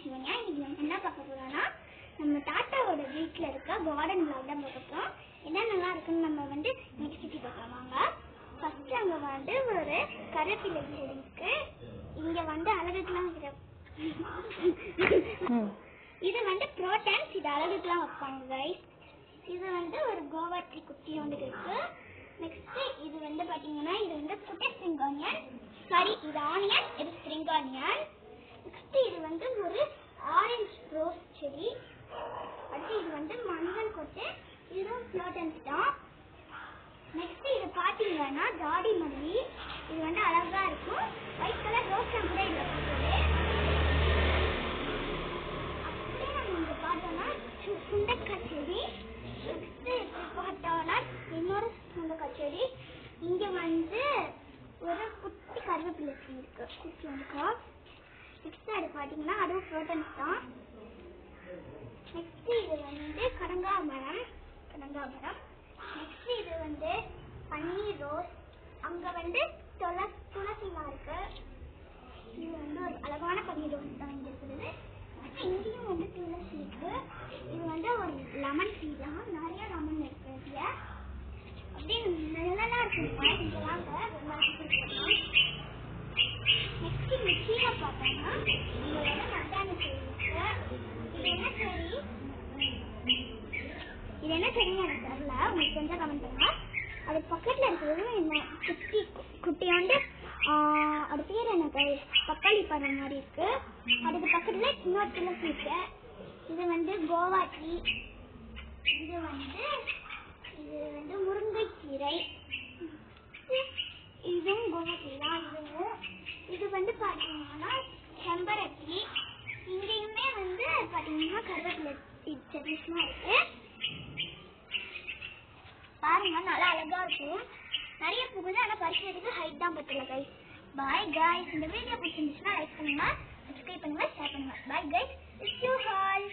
சிவன்யா. இன்னைக்கு நம்ம என்ன பார்க்க போறோம்னா நம்ம தாத்தாவோட வீட்டில் இருக்க கார்டன் விளாக் தான் பார்க்க போறோம். என்ன நல்லா இருக்குன்னு நம்ம இன்னைக்கு சுற்றி பார்க்கலாம் வாங்க. ஃபர்ஸ்ட் அங்கே ஒரு கருவேப்பிலை செடி இருக்கு. இங்க அழகுக்கெல்லாம் இது புரோட்டன்ஸ், இது அழகுக்கெல்லாம் வைப்பாங்க கைஸ். இது ஒரு கோவா ட்ரீ குட்டி இருக்கு. நெக்ஸ்ட் இது பாத்தீங்கன்னா இது குட்டி ஸ்ப்ரிங் ஆனியன், சாரி இது ஆனியன், இது ஸ்ப்ரிங் ஆனியன். நெக்ஸ்ட் இது ஒரு ஆரஞ்சு ரோஸ் செடி. அடுத்து இது மஞ்சள் கொட்டை, இதுவும் புரோட்டன்ஸ் தான். நெக்ஸ்ட் இது பாத்தீங்கன்னா ஜாடி மல்லி, இது அழகா இருக்கும். ஒயிட் கலர் ரோஸ் கூட இதுல போகுது. அப்படியே நம்ம இங்க பார்த்தோம்னா சுண்டைக்காய் செடி. நெக்ஸ்ட் இப்படி பார்த்தோம்னா இன்னொரு சுண்டைக்காய் செடி. இங்க ஒரு குட்டி கருவேப்பிலை செடி இருக்கு, குட்டி இருக்கா. நெக்ஸ்ட் அது பாத்தீங்கன்னா அதுவும் புரோட்டன்ஸ் தான். நெக்ஸ்ட் இது கடங்காமரம். நெக்ஸ்ட் இது பன்னீர் ரோஸ். அங்க துளசிலாம் இருக்கு. இது ஒரு அழகான பன்னீர் ரோஸ் தான் இங்க இருக்குது. இங்கேயும் துளசி இருக்கு. இது ஒரு லெமன் ட்ரீ தான், நிறைய லெமன் இருக்கு. இதுல அப்படியே நல்லா இருக்கு. இங்க வாங்க. நெக்ஸ்ட் இங்க கீழே பார்த்தோம்னா இங்க மட்டாணி செடி இருக்கு. இது என்ன செடின்னு எனக்கு தெரியல, உங்களுக்கு தெரிஞ்சா கமெண்ட் பண்ணுங்க. அது பக்கத்துல இருக்கிறது என்ன குட்டியோண்டு அது பேர் எனக்கு பப்பாளி பழம் மாதிரி இருக்கு. அதுக்கு பக்கத்துல இன்னொரு துளசி இருக்கு. இது கோவா ட்ரீ. இது முருங்கைக்கீரை. இதுவும் கோவா ட்ரீ தான். இது பாத்தீங்கன்னா செம்பருத்தி. இங்கேயுமே பாத்தீங்கன்னா கருவேப்பிலை செடிஸ்லாம் இருக்கு. பாருங்க நல்லா அழகா இருக்கும். நிறைய புகுது, ஆனா பறிக்கிறதுக்கு ஹைட் தான் பத்தல கைஸ். Bye guys. இந்த வீடியோ பிடிச்சிருந்துச்சுன்னா லைக் பண்ணுங்க, சப்ஸ்கிரைப் பண்ணுங்க, ஷேர் பண்ணுங்க. Bye guys. It's you all.